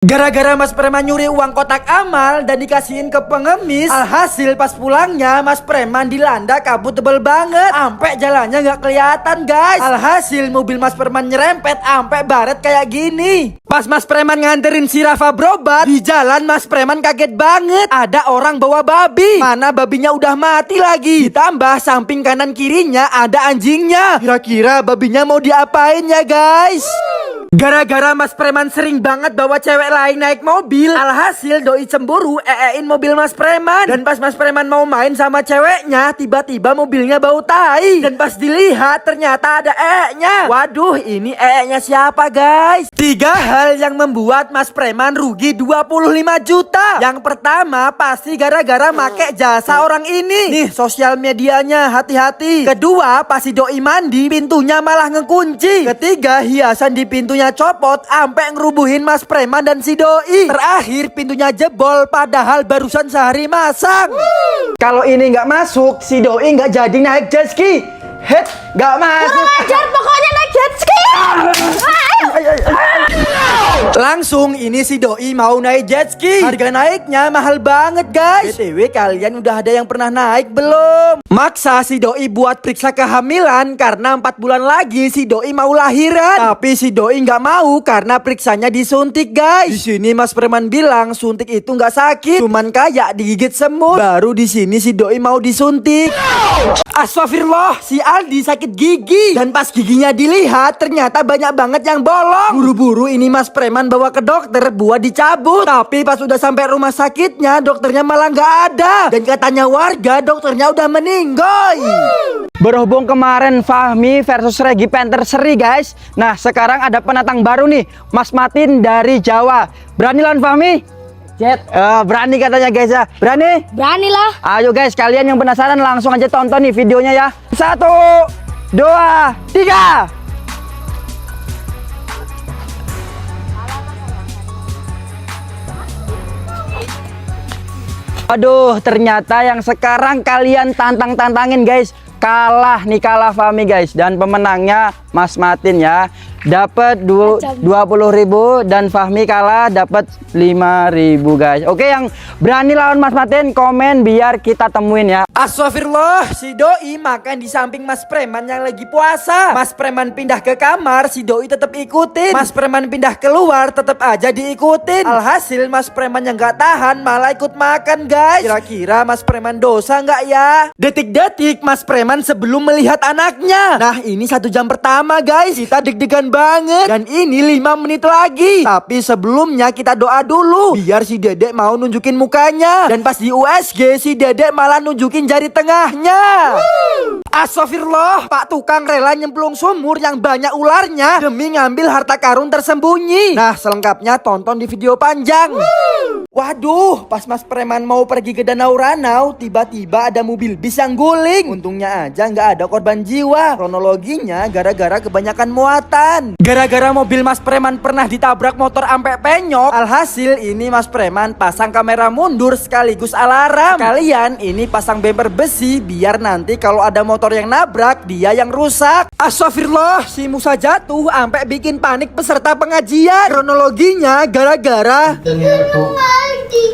Gara-gara Mas Preman nyuri uang kotak amal dan dikasihin ke pengemis, alhasil pas pulangnya Mas Preman dilanda kabut tebel banget, ampe jalannya nggak kelihatan guys. Alhasil mobil Mas Preman nyerempet ampe baret kayak gini. Pas Mas Preman nganterin si Rafa berobat di jalan, Mas Preman kaget banget ada orang bawa babi. Mana babinya udah mati lagi, ditambah samping kanan kirinya ada anjingnya. Kira-kira babinya mau diapain ya guys? Gara-gara Mas Preman sering banget bawa cewek lain naik mobil, alhasil doi cemburu eein mobil Mas Preman. Dan pas Mas Preman mau main sama ceweknya, tiba-tiba mobilnya bau tai. Dan pas dilihat ternyata ada eeknya. Waduh, ini eeknya siapa guys? 3 hal yang membuat Mas Preman rugi 25 juta. Yang pertama pasti gara-gara make jasa orang ini. Nih sosial medianya, hati-hati. Kedua pasti doi mandi, pintunya malah ngekunci. Ketiga hiasan di pintunya copot ampe ngerubuhin Mas Preman dan si doi. Terakhir pintunya jebol padahal barusan sehari masang. Kalau ini nggak masuk, si doi nggak jadi naik jet ski. Head nggak masuk. Kurang ajar pokoknya naik jet ski. Langsung ini si doi mau naik jet ski. Harga naiknya mahal banget guys. BTW kalian udah ada yang pernah naik belum? Maksa si doi buat periksa kehamilan karena 4 bulan lagi si doi mau lahiran. Tapi si doi nggak mau karena periksanya disuntik guys. Di sini Mas Preman bilang suntik itu nggak sakit, cuman kayak digigit semut. Baru di sini si doi mau disuntik. Astagfirullah, si Aldi sakit gigi. Dan pas giginya dilihat ternyata banyak banget yang bolong. Buru-buru ini Mas Preman bawa ke dokter buat dicabut. Tapi pas udah sampai rumah sakitnya dokternya malah nggak ada. Dan katanya warga dokternya udah meninggal. Berhubung kemarin Fahmi versus Regi Panther seri guys. Nah sekarang ada penantang baru nih, Mas Matin dari Jawa. Berani lawan Fahmi? Jet. Berani katanya guys ya. Berani? Berani lah. Ayo guys, kalian yang penasaran langsung aja tonton nih videonya ya. 1, 2, 3. Aduh, ternyata yang sekarang kalian tantangin guys. Kalah Fahmi guys. Dan pemenangnya Mas Matin ya. Dapat 20.000 dan Fahmi kalah dapat 5.000 guys. Oke, yang berani lawan Mas Matin komen biar kita temuin ya. Astagfirullah, si doi makan di samping Mas Preman yang lagi puasa. Mas Preman pindah ke kamar, si doi tetap ikutin. Mas Preman pindah keluar, tetap aja diikutin. Alhasil Mas Preman yang gak tahan malah ikut makan guys. Kira-kira Mas Preman dosa nggak ya? Detik-detik Mas Preman sebelum melihat anaknya. Nah ini 1 jam pertama guys, kita deg-degan banget. Dan ini 5 menit lagi. Tapi sebelumnya kita doa dulu biar si dedek mau nunjukin mukanya. Dan pas di USG si dedek malah nunjukin jari tengahnya. Astagfirullah, Pak tukang rela nyemplung sumur yang banyak ularnya demi ngambil harta karun tersembunyi. Nah selengkapnya tonton di video panjang. Waduh, pas Mas Preman mau pergi ke Danau Ranau, tiba-tiba ada mobil bis yang guling. Untungnya aja nggak ada korban jiwa. Kronologinya gara-gara kebanyakan muatan. Gara-gara mobil Mas Preman pernah ditabrak motor ampe penyok, alhasil ini Mas Preman pasang kamera mundur sekaligus alarm. Kalian ini pasang bumper besi biar nanti kalau ada motor yang nabrak dia yang rusak. Astagfirullah, si Musa jatuh ampe bikin panik peserta pengajian. Kronologinya gara-gara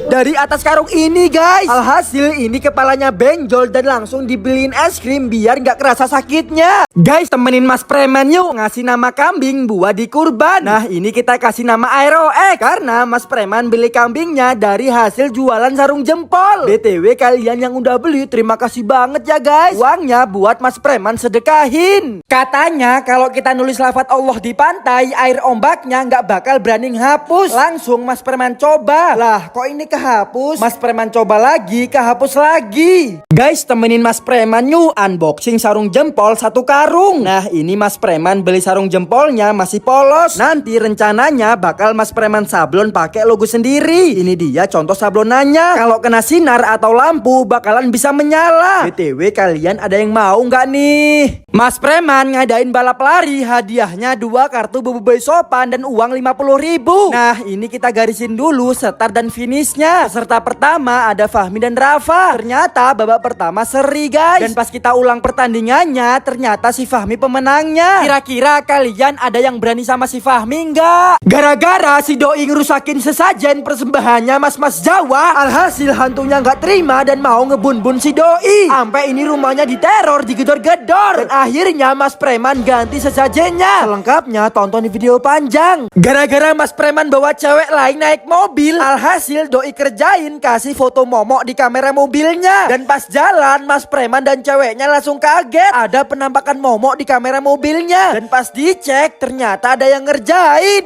dari atas karung ini guys. Alhasil ini kepalanya benjol dan langsung dibeliin es krim biar nggak kerasa sakitnya. Guys temenin Mas Preman yuk ngasih nama kambing buat dikurban. Nah ini kita kasih nama Aerox karena Mas Preman beli kambingnya dari hasil jualan sarung jempol. BTW kalian yang udah beli terima kasih banget ya guys. Uangnya buat Mas Preman sedekahin. Katanya kalau kita nulis lafaz Allah di pantai, air ombaknya nggak bakal berani hapus. Langsung Mas Preman coba. Lah kok ini kehapus? Mas Preman coba lagi, kehapus lagi. Guys temenin Mas Preman yuk unboxing sarung jempol 1 karung. Nah ini Mas Preman beli sarung jempolnya masih polos. Nanti rencananya bakal Mas Preman sablon pakai logo sendiri. Ini dia contoh sablonannya. Kalau kena sinar atau lampu bakalan bisa menyala. BTW kalian ada yang mau nggak nih? Mas Preman ngadain balap lari, hadiahnya 2 kartu Boboiboy Sopan dan uang 50.000. Nah ini kita garisin dulu start dan finish. finishnya. Peserta pertama ada Fahmi dan Rafa. Ternyata babak pertama seri guys. Dan pas kita ulang pertandingannya, ternyata si Fahmi pemenangnya. Kira-kira kalian ada yang berani sama si Fahmi nggak? Gara-gara si Doi ngerusakin sesajen persembahannya mas-mas Jawa, alhasil hantunya nggak terima dan mau ngebun-bun si Doi. Sampai ini rumahnya diteror, digedor-gedor. Dan akhirnya Mas Preman ganti sesajennya. Selengkapnya tonton di video panjang. Gara-gara Mas Preman bawa cewek lain naik mobil, alhasil Doi kerjain kasih foto momok di kamera mobilnya. Dan pas jalan Mas Preman dan ceweknya langsung kaget ada penampakan momok di kamera mobilnya. Dan pas dicek ternyata ada yang ngerjain.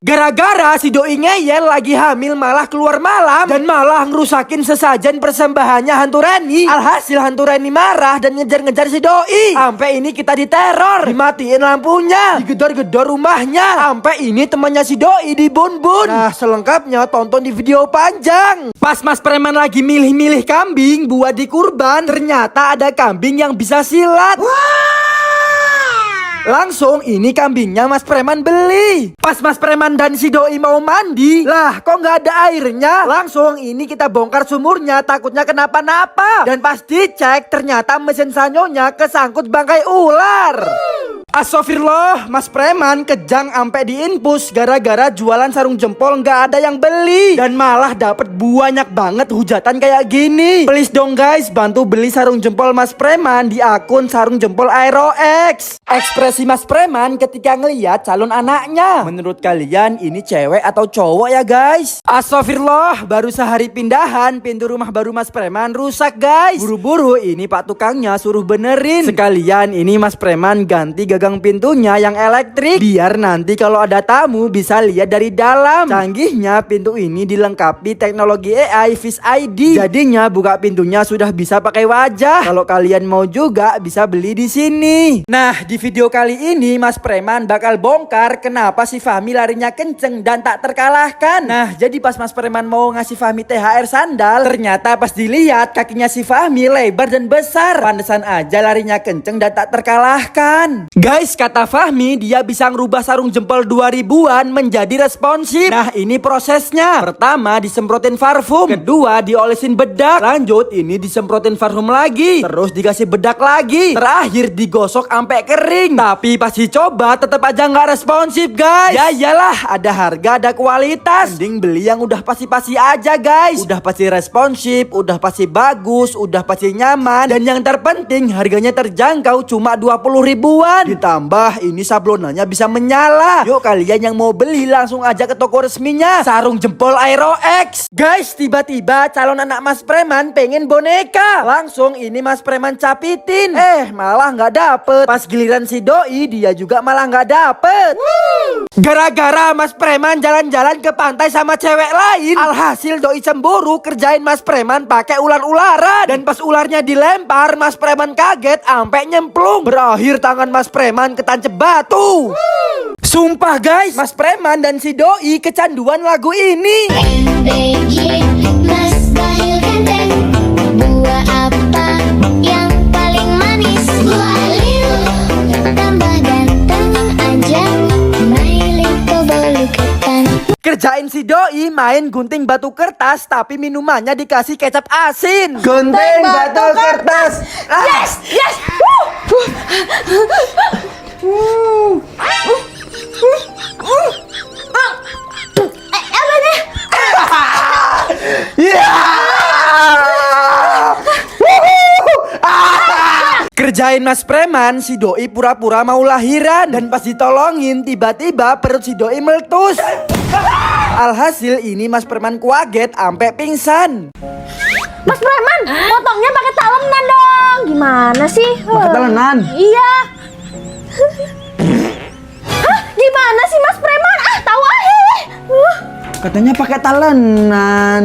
Gara-gara si Doi ngeyel lagi hamil malah keluar malam dan malah ngerusakin sesajen persembahannya hantu Reni. Alhasil hantu Reni marah dan ngejar-ngejar si Doi. Sampai ini kita diteror, dimatiin lampunya, digedor-gedor rumahnya. Sampai ini temannya si Doi dibun-bun. Nah selengkapnya tonton di video panjang. Pas Mas Preman lagi milih-milih kambing buat dikurban, ternyata ada kambing yang bisa silat. Langsung ini kambingnya Mas Preman beli. Pas Mas Preman dan si Doi mau mandi, lah kok nggak ada airnya. Langsung ini kita bongkar sumurnya, takutnya kenapa-napa. Dan pas dicek ternyata mesin sanyonya kesangkut bangkai ular. Astagfirullah, Mas Preman kejang ampe diinpus gara-gara jualan sarung jempol nggak ada yang beli dan malah dapat banyak banget hujatan kayak gini. Please dong guys, bantu beli sarung jempol Mas Preman di akun sarung jempol Aerox. Ekspresi Mas Preman ketika ngeliat calon anaknya. Menurut kalian ini cewek atau cowok ya guys? Astagfirullah, baru sehari pindahan pintu rumah baru Mas Preman rusak guys. Buru-buru ini Pak tukangnya suruh benerin. Sekalian ini Mas Preman ganti gagang pintunya yang elektrik biar nanti kalau ada tamu bisa lihat dari dalam. Canggihnya pintu ini dilengkapi teknologi AI Face ID. Jadinya buka pintunya sudah bisa pakai wajah. Kalau kalian mau juga bisa beli di sini. Nah, di video kali ini Mas Preman bakal bongkar kenapa si Fahmi larinya kenceng dan tak terkalahkan. Nah, jadi pas Mas Preman mau ngasih Fahmi THR sandal, ternyata pas dilihat kakinya si Fahmi lebar dan besar. Pantesan aja larinya kenceng dan tak terkalahkan. Guys, kata Fahmi dia bisa ngerubah sarung jempol 2000-an menjadi responsif. Nah, ini prosesnya. Pertama disemprotin parfum, kedua diolesin bedak, lanjut ini disemprotin parfum lagi, terus dikasih bedak lagi, terakhir digosok sampai kering. Tapi pas dicoba tetap aja nggak responsif guys. Ya iyalah, ada harga ada kualitas. Mending beli yang udah pasti-pasti aja guys. Udah pasti responsif, udah pasti bagus, udah pasti nyaman, dan yang terpenting harganya terjangkau cuma 20 ribuan. Ditambah ini sablonannya bisa menyala. Yuk kalian yang mau beli langsung aja ke toko resminya sarung jempol Aerox. Guys, tiba-tiba calon anak Mas Preman pengen boneka. Langsung ini Mas Preman capitin. Malah nggak dapet. Pas giliran si Doi dia juga malah nggak dapet. Gara-gara Mas Preman jalan-jalan ke pantai sama cewek lain, alhasil Doi cemburu kerjain Mas Preman pakai ular-ularan. Dan pas ularnya dilempar Mas Preman kaget ampe nyemplung. Berakhir tangan Mas Preman ketancep batu. Sumpah guys, Mas Preman dan si Doi kecanduan lagu ini. MBG, Mas Bayu ganteng. Buah apa yang paling manis? Buah liu, tambah ganteng aja. My little boluketan. Kerjain si Doi main gunting batu kertas tapi minumannya dikasih kecap asin. Gunting batu kertas. Yes, yes. Apa nih? Kerjain Mas Preman, si Doi pura-pura mau lahiran. Dan pas ditolongin tiba-tiba perut si Doi meletus. Alhasil ini Mas Preman kaget ampe pingsan. Mas Preman, potongnya pakai talenan dong. Gimana sih? Pakai talenan? Iya. Hah? Gimana sih Mas Preman? Tahu aja. Katanya pakai talenan.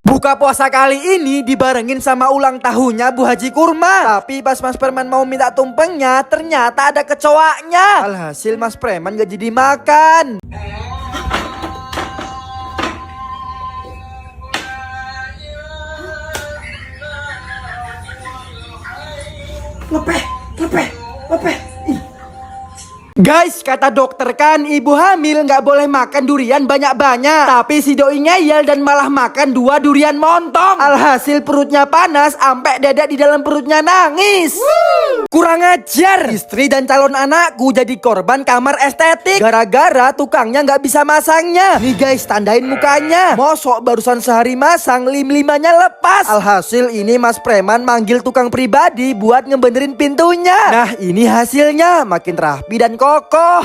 Buka puasa kali ini dibarengin sama ulang tahunnya Bu Haji Kurma. Tapi pas Mas Preman mau minta tumpengnya, ternyata ada kecoaknya. Alhasil Mas Preman gak jadi makan. Guys, kata dokter kan ibu hamil nggak boleh makan durian banyak-banyak. Tapi si doi ngeyel dan malah makan 2 durian montong. Alhasil perutnya panas, sampai dada di dalam perutnya nangis. Kurang ajar. Istri dan calon anakku jadi korban kamar estetik gara-gara tukangnya nggak bisa masangnya. Nih guys, tandain mukanya. Mosok barusan sehari masang, lim-limannya lepas. Alhasil ini Mas Preman manggil tukang pribadi buat ngebenerin pintunya. Nah, ini hasilnya makin rapi dan kokoh.